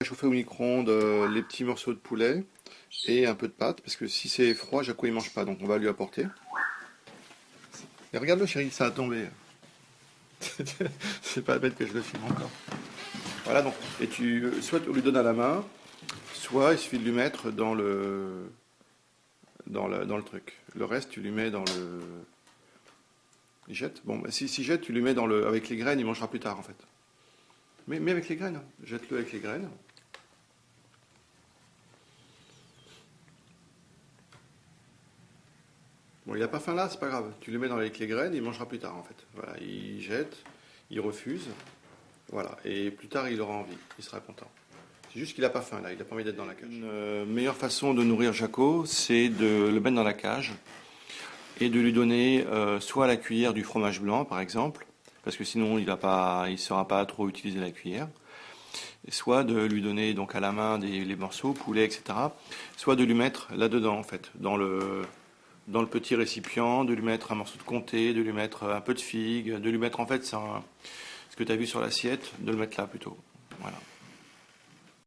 Chauffer au micro-ondes les petits morceaux de poulet et un peu de pâte, parce que si c'est froid, Jaco il mange pas, donc on va lui apporter. Et regarde-le chéri, ça a tombé. C'est pas la peine que je le filme encore. Voilà donc, et soit tu lui donnes à la main, soit il suffit de lui mettre dans le truc. Le reste, tu lui mets dans le. Il jette. Bon, bah, si jette, tu lui mets avec les graines, il mangera plus tard en fait. Mais avec les graines, hein. Jette-le avec les graines. Bon, il a pas faim là, c'est pas grave. Tu le mets avec les graines, il mangera plus tard en fait. Voilà, il jette, il refuse. Voilà, et plus tard il aura envie, il sera content. C'est juste qu'il a pas faim là, il a pas envie d'être dans la cage. Une meilleure façon de nourrir Jaco, c'est de le mettre dans la cage et de lui donner soit à la cuillère du fromage blanc par exemple, parce que sinon il saura pas trop utiliser la cuillère. Soit de lui donner donc à la main les morceaux, poulet, etc. Soit de lui mettre là-dedans en fait, dans le petit récipient, de lui mettre un morceau de comté, de lui mettre un peu de figue, de lui mettre en fait ce que tu as vu sur l'assiette, de le mettre là plutôt. Voilà.